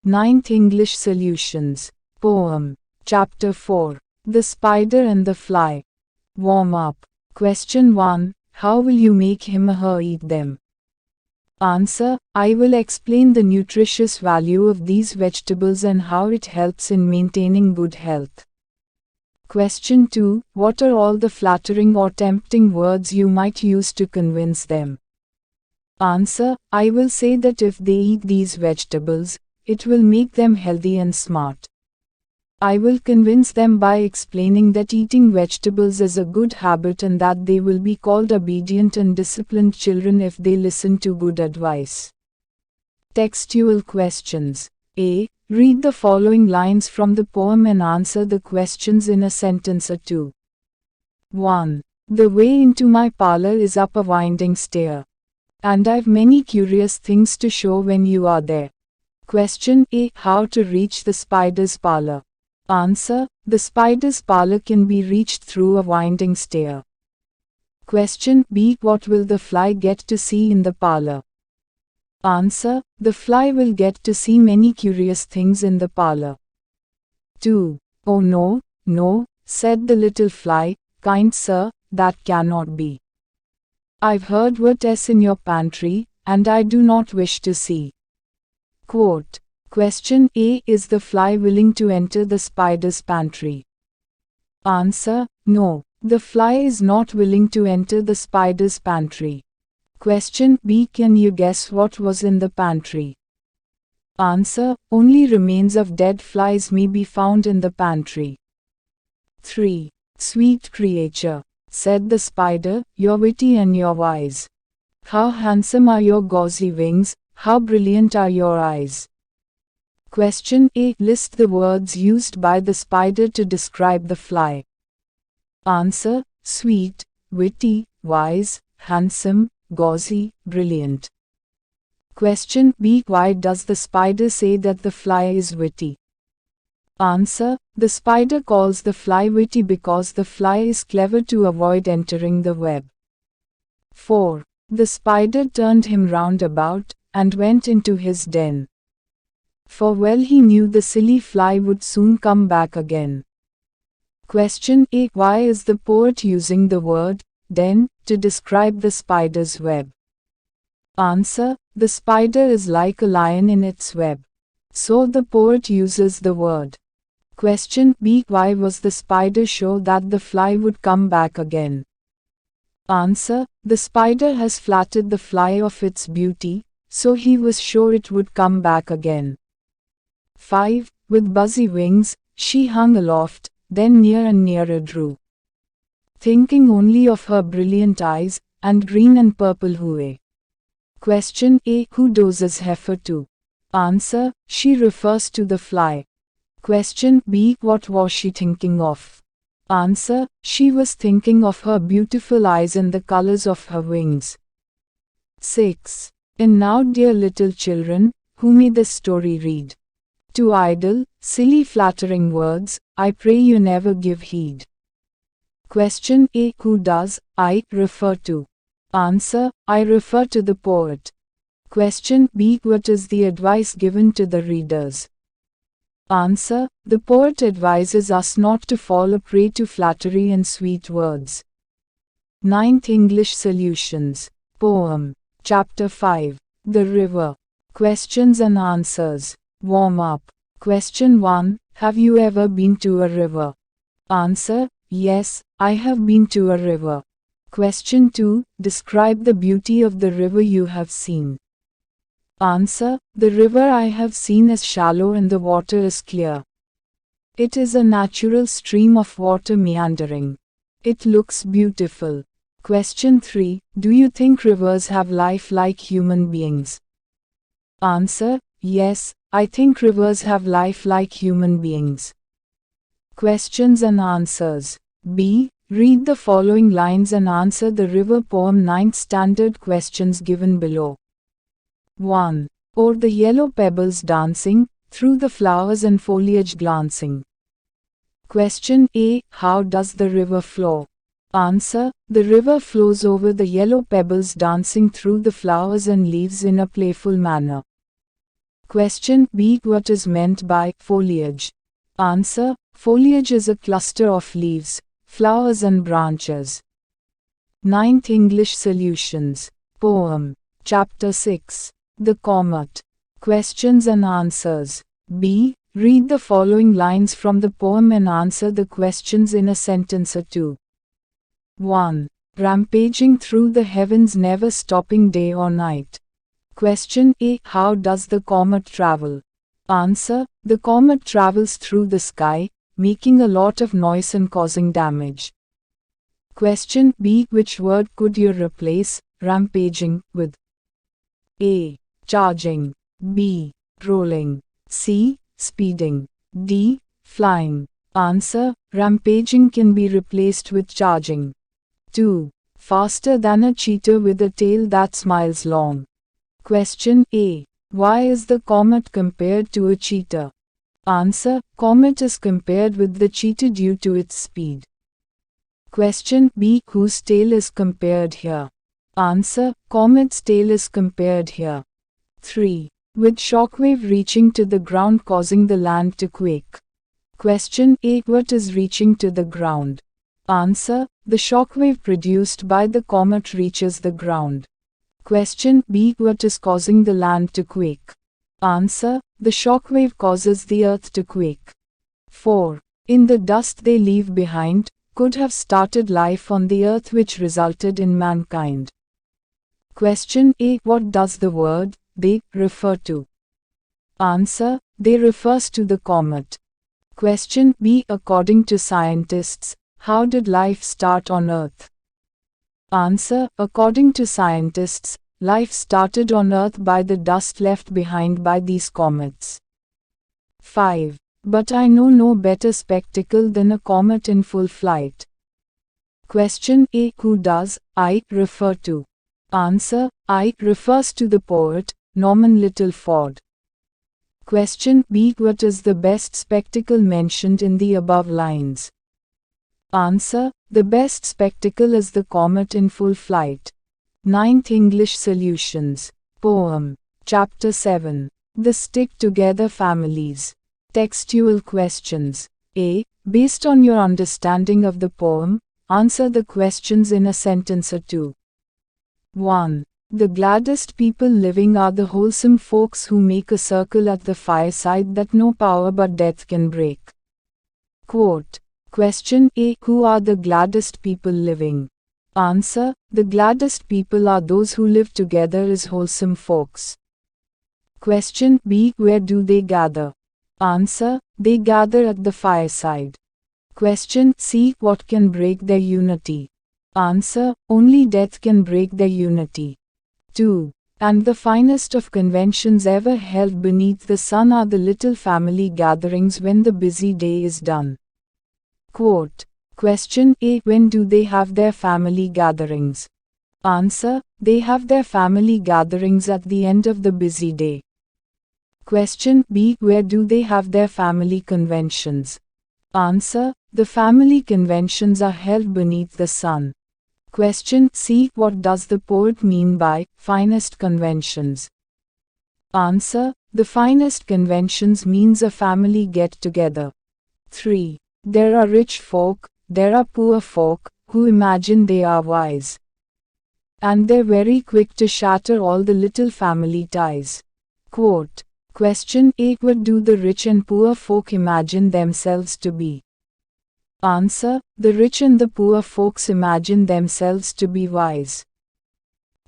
Ninth English Solutions. Poem. Chapter 4. The Spider and the Fly. Warm up. Question 1. How will you make him or her eat them? Answer. I will explain the nutritious value of these vegetables and how it helps in maintaining good health. Question 2. What are all the flattering or tempting words you might use to convince them? Answer. I will say that if they eat these vegetables, it will make them healthy and smart. I will convince them by explaining that eating vegetables is a good habit and that they will be called obedient and disciplined children if they listen to good advice. Textual questions. A. Read the following lines from the poem and answer the questions in a sentence or two. 1. The way into my parlor is up a winding stair. And I've many curious things to show when you are there. Question A. How to reach the spider's parlor? Answer. The spider's parlor can be reached through a winding stair. Question B. What will the fly get to see in the parlor? Answer. The fly will get to see many curious things in the parlor. 2. Oh no, no, said the little fly, kind sir, that cannot be. I've heard what's in your pantry, and I do not wish to see. Quote. Question A. Is the fly willing to enter the spider's pantry? Answer. No, the fly is not willing to enter the spider's pantry. Question B. Can you guess what was in the pantry? Answer. Only remains of dead flies may be found in the pantry. 3. Sweet creature, said the spider, you're witty and you're wise. How handsome are your gauzy wings, how brilliant are your eyes. Question A. List the words used by the spider to describe the fly. Answer. Sweet, witty, wise, handsome, gauzy, brilliant. Question B. Why does the spider say that the fly is witty? Answer. The spider calls the fly witty because the fly is clever to avoid entering the web. 4. The spider turned him round about, and went into his den. For well he knew the silly fly would soon come back again. Question A. Why is the poet using the word den to describe the spider's web? Answer. The spider is like a lion in its web. So the poet uses the word. Question B. Why was the spider sure that the fly would come back again? Answer. The spider has flattered the fly of its beauty, so he was sure it would come back again. 5. With buzzy wings, she hung aloft, then near and nearer drew. Thinking only of her brilliant eyes, and green and purple hue. Question A. Who does this heifer to? Answer. She refers to the fly. Question B. What was she thinking of? Answer. She was thinking of her beautiful eyes and the colors of her wings. 6. And now, dear little children, who may this story read? To idle, silly flattering words, I pray you never give heed. Question A. Who does I refer to? Answer. I refer to the poet. Question B. What is the advice given to the readers? Answer. The poet advises us not to fall a prey to flattery and sweet words. Ninth English Solutions. Poem. Chapter 5. The River. Questions and answers. Warm up. Question 1. Have you ever been to a river? Answer. Yes, I have been to a river. Question 2. Describe the beauty of the river you have seen. Answer. The river I have seen is shallow and the water is clear. It is a natural stream of water meandering. It looks beautiful. Question 3. Do you think rivers have life like human beings? Answer. Yes, I think rivers have life like human beings. Questions and answers. B. Read the following lines and answer the river poem 9 standard questions given below. 1. O'er the yellow pebbles dancing, through the flowers and foliage glancing. Question A. How does the river flow? Answer. The river flows over the yellow pebbles dancing through the flowers and leaves in a playful manner. Question B. What is meant by foliage? Answer. Foliage is a cluster of leaves, flowers and branches. 9th English Solutions. Poem. Chapter 6. The Comet. Questions and answers. B. Read the following lines from the poem and answer the questions in a sentence or two. 1. Rampaging through the heavens, never stopping day or night. Question A. How does the comet travel? Answer. The comet travels through the sky, making a lot of noise and causing damage. Question B. Which word could you replace rampaging with? A. Charging. B. Rolling. C. Speeding. D. Flying. Answer. Rampaging can be replaced with charging. 2. Faster than a cheetah with a tail that's miles long. Question A. Why is the comet compared to a cheetah? Answer. Comet is compared with the cheetah due to its speed. Question B. Whose tail is compared here? Answer. Comet's tail is compared here. 3. With shockwave reaching to the ground causing the land to quake. Question A. What is reaching to the ground? Answer. The shockwave produced by the comet reaches the ground. Question B. What is causing the land to quake? Answer. The shockwave causes the earth to quake. 4. In the dust they leave behind, could have started life on the earth which resulted in mankind. Question A. What does the word they refer to? Answer. They refers to the comet. Question B. According to scientists, how did life start on Earth? Answer. According to scientists, life started on Earth by the dust left behind by these comets. 5. But I know no better spectacle than a comet in full flight. Question A. Who does I refer to? Answer. I refers to the poet, Norman Littleford. Question B. What is the best spectacle mentioned in the above lines? Answer. The best spectacle is the comet in full flight. 9th English Solutions. Poem. Chapter 7. The Stick-Together Families. Textual questions. A. Based on your understanding of the poem, answer the questions in a sentence or two. 1. The gladdest people living are the wholesome folks who make a circle at the fireside that no power but death can break. Quote. Question A. Who are the gladdest people living? Answer. The gladdest people are those who live together as wholesome folks. Question B. Where do they gather? Answer. They gather at the fireside. Question C. What can break their unity? Answer. Only death can break their unity. 2. And the finest of conventions ever held beneath the sun are the little family gatherings when the busy day is done. Quote. Question A. When do they have their family gatherings? Answer. They have their family gatherings at the end of the busy day. Question B. Where do they have their family conventions? Answer. The family conventions are held beneath the sun. Question C. What does the poet mean by finest conventions? Answer. The finest conventions means a family get-together. 3. There are rich folk, there are poor folk, who imagine they are wise. And they're very quick to shatter all the little family ties. Quote. Question A. What do the rich and poor folk imagine themselves to be? Answer. The rich and the poor folks imagine themselves to be wise.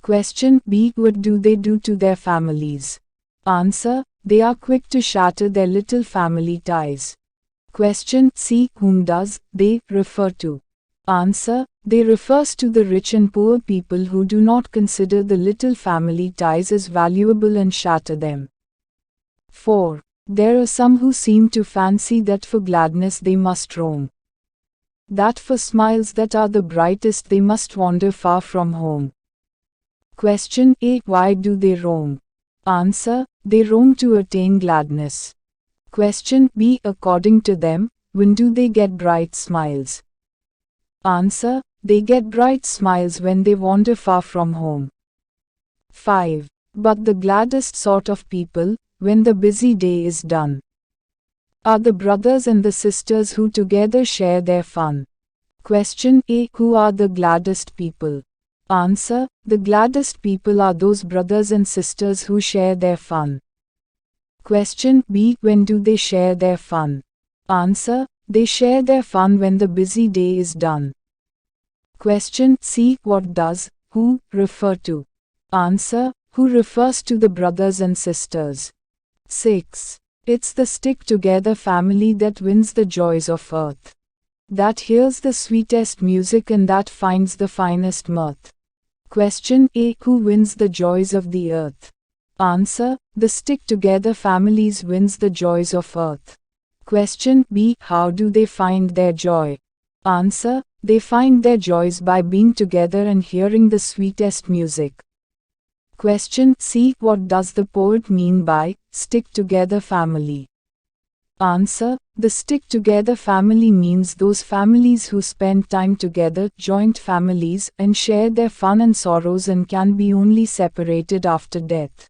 Question B. What do they do to their families? Answer. They are quick to shatter their little family ties. Question C. Whom does they refer to? Answer. They refers to the rich and poor people who do not consider the little family ties as valuable and shatter them. 4. There are some who seem to fancy that for gladness they must roam. That for smiles that are the brightest they must wander far from home. Question A. Why do they roam? Answer. They roam to attain gladness. Question B. According to them, when do they get bright smiles? Answer. They get bright smiles when they wander far from home. 5. But the gladdest sort of people, when the busy day is done? Are the brothers and the sisters who together share their fun? Question A. Who are the gladdest people? Answer. The gladdest people are those brothers and sisters who share their fun. Question B. When do they share their fun? Answer. They share their fun when the busy day is done. Question C. What does who refer to? Answer. Who refers to the brothers and sisters. 6. It's the stick-together family that wins the joys of earth, that hears the sweetest music and that finds the finest mirth. Question A. Who wins the joys of the earth? Answer. The stick-together families wins the joys of earth. Question B. How do they find their joy? Answer. They find their joys by being together and hearing the sweetest music. Question C. What does the poet mean by stick-together family? Answer. The stick-together family means those families who spend time together, joint families, and share their fun and sorrows and can be only separated after death.